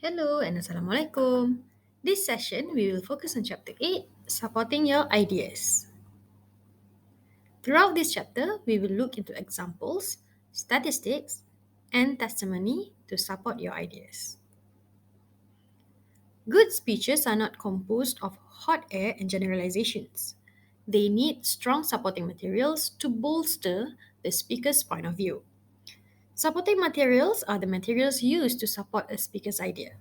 Hello and Assalamualaikum. This session we will focus on chapter 8, supporting your ideas. Throughout this chapter, we will look into examples, statistics, and testimony to support your ideas. Good speeches are not composed of hot air and generalizations. They need strong supporting materials to bolster the speaker's point of view. Supporting materials are the materials used to support a speaker's idea.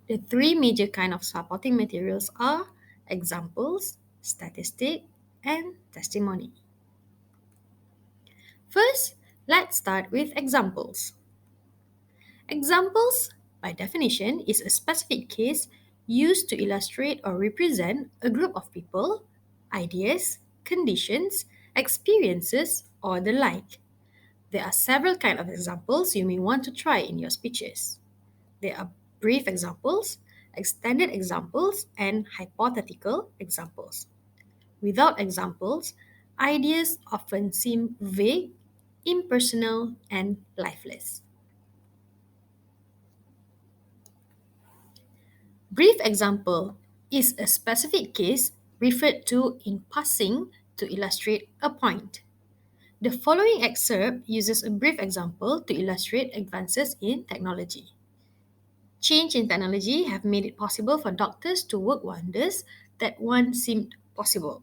The three major kind of supporting materials are examples, statistic, and testimony. First, let's start with examples. Examples, by definition, is a specific case used to illustrate or represent a group of people, ideas, conditions, experiences, or the like. There are several kinds of examples you may want to try in your speeches. There are brief examples, extended examples, and hypothetical examples. Without examples, ideas often seem vague, impersonal, and lifeless. Brief example is a specific case referred to in passing to illustrate a point. The following excerpt uses a brief example to illustrate advances in technology. Change in technology have made it possible for doctors to work wonders that once seemed possible.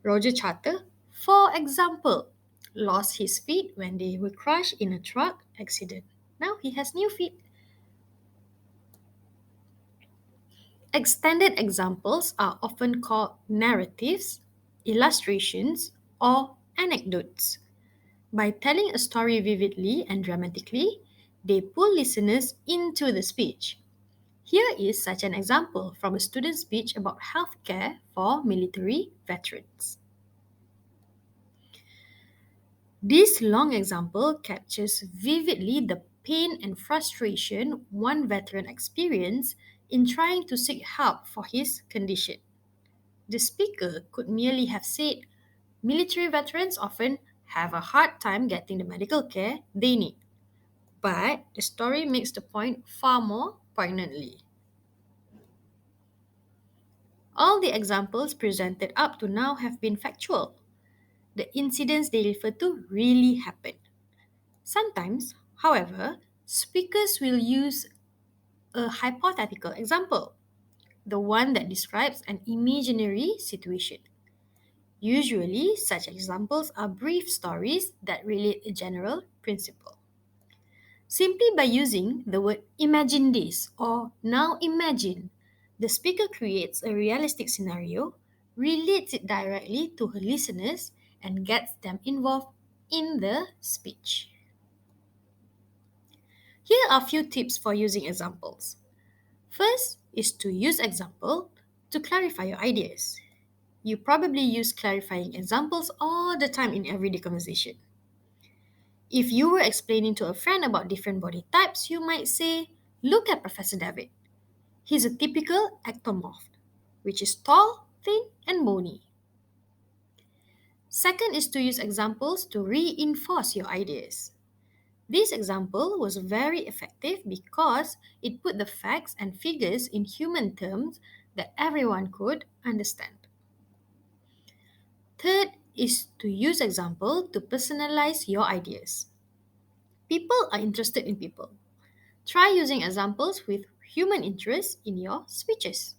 Roger Charter, for example, lost his feet when they were crushed in a truck accident. Now he has new feet. Extended examples are often called narratives, illustrations, or anecdotes. By telling a story vividly and dramatically, they pull listeners into the speech. Here is such an example from a student's speech about healthcare for military veterans. This long example captures vividly the pain and frustration one veteran experienced in trying to seek help for his condition. The speaker could merely have said, military veterans often have a hard time getting the medical care they need. But the story makes the point far more poignantly. All the examples presented up to now have been factual. The incidents they refer to really happened. Sometimes, however, speakers will use a hypothetical example, the one that describes an imaginary situation. Usually, such examples are brief stories that relate a general principle. Simply by using the word imagine this or now imagine, the speaker creates a realistic scenario, relates it directly to her listeners, and gets them involved in the speech. Here are a few tips for using examples. First is to use example to clarify your ideas. You probably use clarifying examples all the time in everyday conversation. If you were explaining to a friend about different body types, you might say, look at Professor David. He's a typical ectomorph, which is tall, thin, and bony. Second is to use examples to reinforce your ideas. This example was very effective because it put the facts and figures in human terms that everyone could understand. Third is to use example to personalize your ideas. People are interested in people. Try using examples with human interest in your speeches.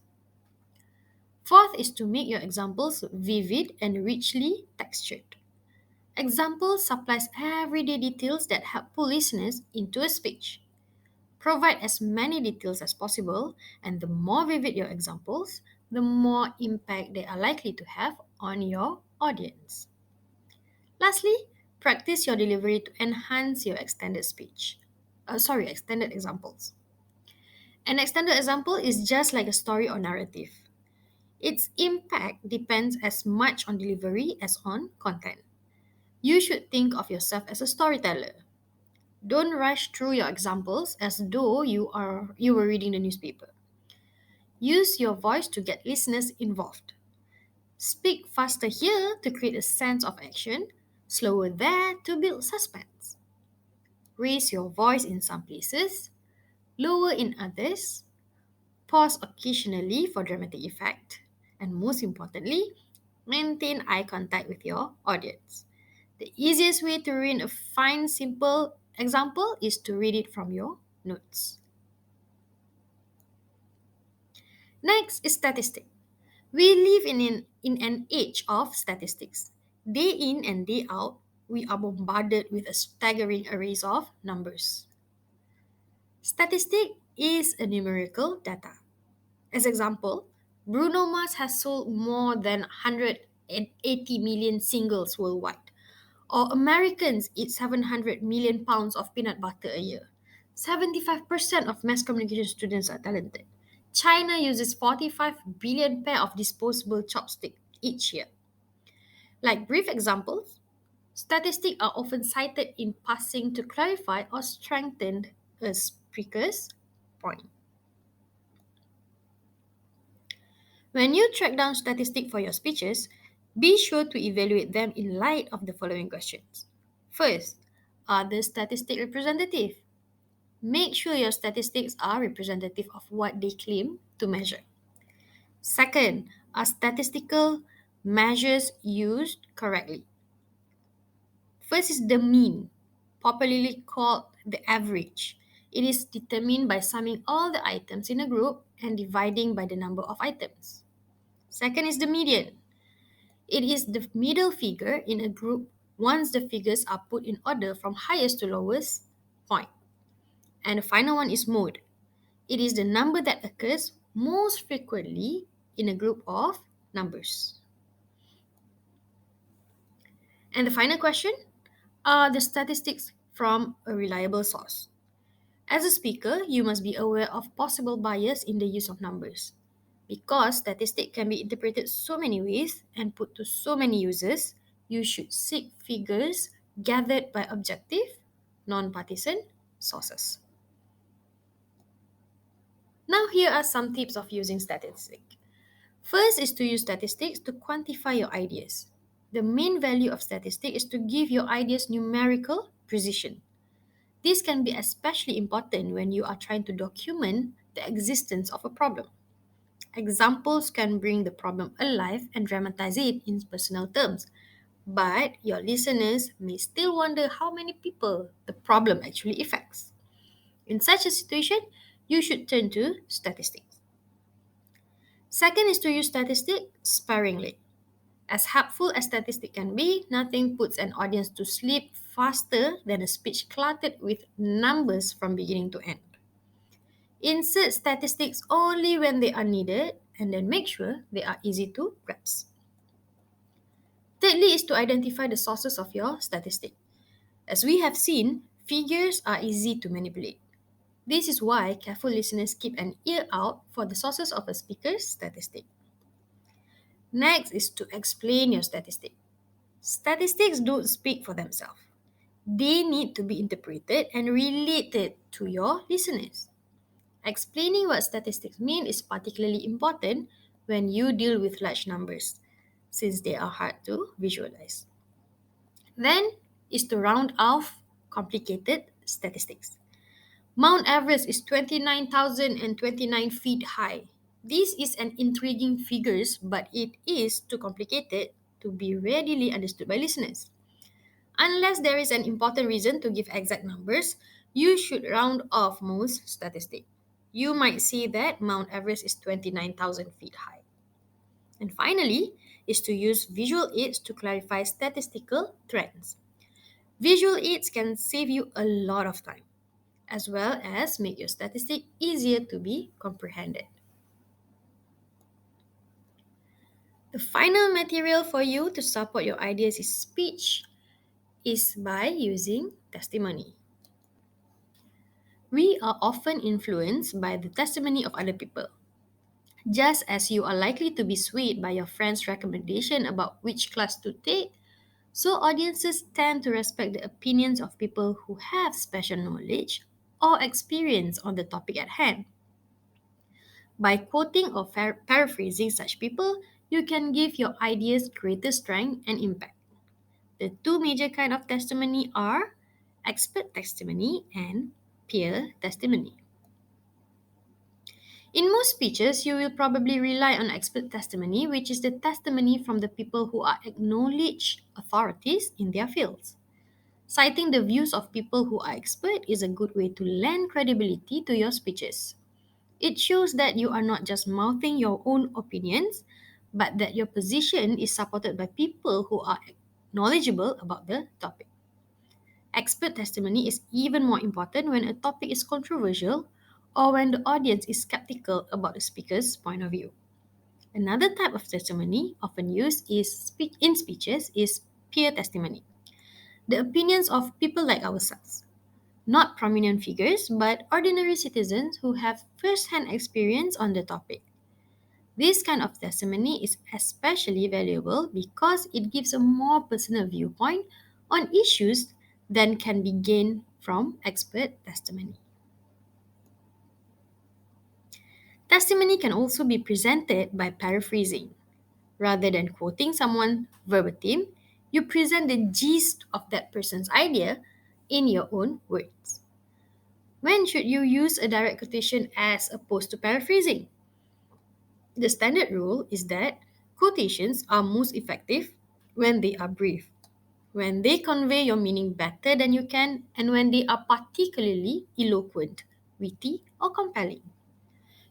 Fourth is to make your examples vivid and richly textured. Examples supplies everyday details that help pull listeners into a speech. Provide as many details as possible, and the more vivid your examples, the more impact they are likely to have on your audience. Lastly, practice your delivery to enhance your extended examples. An extended example is just like a story or narrative. Its impact depends as much on delivery as on content. You should think of yourself as a storyteller. Don't rush through your examples as though you were reading the newspaper. Use your voice to get listeners involved. Speak faster here to create a sense of action, slower there to build suspense. Raise your voice in some places, lower in others, pause occasionally for dramatic effect, and most importantly, maintain eye contact with your audience. The easiest way to read a fine, simple example is to read it from your notes. Next is statistic. We live in an age of statistics. Day in and day out, we are bombarded with a staggering array of numbers. Statistic is a numerical data. As example, Bruno Mars has sold more than 180 million singles worldwide, or Americans eat 700 million pounds of peanut butter a year. 75% of mass communication students are talented. China uses 45 billion pair of disposable chopsticks each year. Like brief examples, statistics are often cited in passing to clarify or strengthen a speaker's point. When you track down statistics for your speeches, be sure to evaluate them in light of the following questions. First, are the statistics representative? Make sure your statistics are representative of what they claim to measure. Second, are statistical measures used correctly? First is the mean, popularly called the average. It is determined by summing all the items in a group and dividing by the number of items. Second is the median. It is the middle figure in a group once the figures are put in order from highest to lowest point. And the final one is mode. It is the number that occurs most frequently in a group of numbers. And the final question, are the statistics from a reliable source? As a speaker, you must be aware of possible bias in the use of numbers. Because statistics can be interpreted so many ways and put to so many users, you should seek figures gathered by objective, non-partisan sources. Now here are some tips of using statistics. First is to use statistics to quantify your ideas. The main value of statistics is to give your ideas numerical precision. This can be especially important when you are trying to document the existence of a problem. Examples can bring the problem alive and dramatize it in personal terms, but your listeners may still wonder how many people the problem actually affects. In such a situation, you should turn to statistics. Second is to use statistics sparingly. As helpful as statistics can be, nothing puts an audience to sleep faster than a speech cluttered with numbers from beginning to end. Insert statistics only when they are needed and then make sure they are easy to grasp. Thirdly is to identify the sources of your statistic. As we have seen, figures are easy to manipulate. This is why careful listeners keep an ear out for the sources of a speaker's statistic. Next is to explain your statistic. Statistics don't speak for themselves. They need to be interpreted and related to your listeners. Explaining what statistics mean is particularly important when you deal with large numbers, since they are hard to visualize. Then is to round off complicated statistics. Mount Everest is 29,029 feet high. This is an intriguing figure, but it is too complicated to be readily understood by listeners. Unless there is an important reason to give exact numbers, you should round off most statistics. You might say that Mount Everest is 29,000 feet high. And finally, is to use visual aids to clarify statistical trends. Visual aids can save you a lot of time, as well as make your statistic easier to be comprehended. The final material for you to support your ideas is speech is by using testimony. We are often influenced by the testimony of other people. Just as you are likely to be swayed by your friend's recommendation about which class to take, so audiences tend to respect the opinions of people who have special knowledge or experience on the topic at hand. By quoting or paraphrasing such people, you can give your ideas greater strength and impact. The two major kinds of testimony are expert testimony and peer testimony. In most speeches, you will probably rely on expert testimony, which is the testimony from the people who are acknowledged authorities in their fields. Citing the views of people who are expert is a good way to lend credibility to your speeches. It shows that you are not just mouthing your own opinions, but that your position is supported by people who are knowledgeable about the topic. Expert testimony is even more important when a topic is controversial or when the audience is skeptical about the speaker's point of view. Another type of testimony often used in speeches is peer testimony, the opinions of people like ourselves, not prominent figures, but ordinary citizens who have first hand experience on the topic. This kind of testimony is especially valuable because it gives a more personal viewpoint on issues than can be gained from expert testimony. Testimony can also be presented by paraphrasing. Rather than quoting someone verbatim, you present the gist of that person's idea in your own words. When should you use a direct quotation as opposed to paraphrasing? The standard rule is that quotations are most effective when they are brief, when they convey your meaning better than you can, and when they are particularly eloquent, witty, or compelling.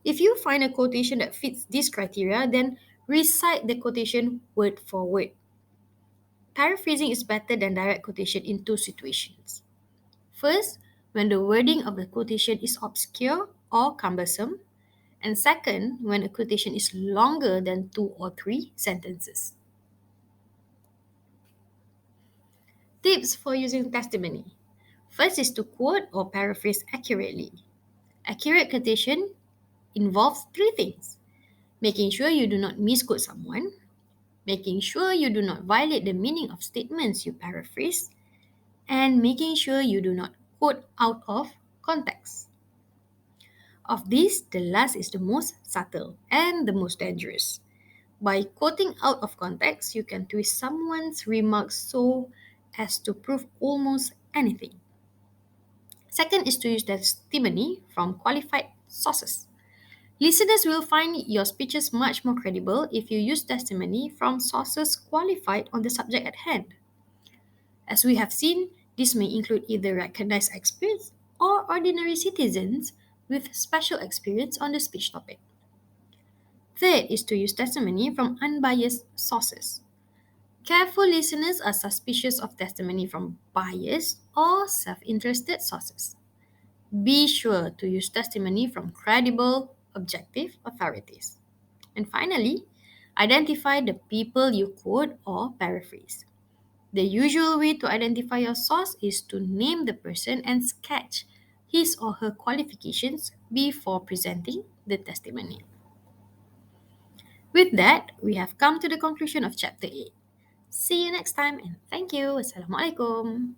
If you find a quotation that fits this criteria, then recite the quotation word for word. Paraphrasing is better than direct quotation in two situations. First, when the wording of the quotation is obscure or cumbersome, and second, when a quotation is longer than two or three sentences. Tips for using testimony. First is to quote or paraphrase accurately. Accurate quotation involves three things: making sure you do not misquote someone, making sure you do not violate the meaning of statements you paraphrase, and making sure you do not quote out of context. Of these, the last is the most subtle and the most dangerous. By quoting out of context, you can twist someone's remarks so as to prove almost anything. Second is to use testimony from qualified sources. Listeners will find your speeches much more credible if you use testimony from sources qualified on the subject at hand. As we have seen, this may include either recognized experts or ordinary citizens with special experience on the speech topic. Third is to use testimony from unbiased sources. Careful listeners are suspicious of testimony from biased or self interested sources. Be sure to use testimony from credible, objective authorities. And finally, identify the people you quote or paraphrase. The usual way to identify your source is to name the person and sketch his or her qualifications before presenting the testimony. With that, we have come to the conclusion of chapter 8. See you next time and thank you. Assalamualaikum.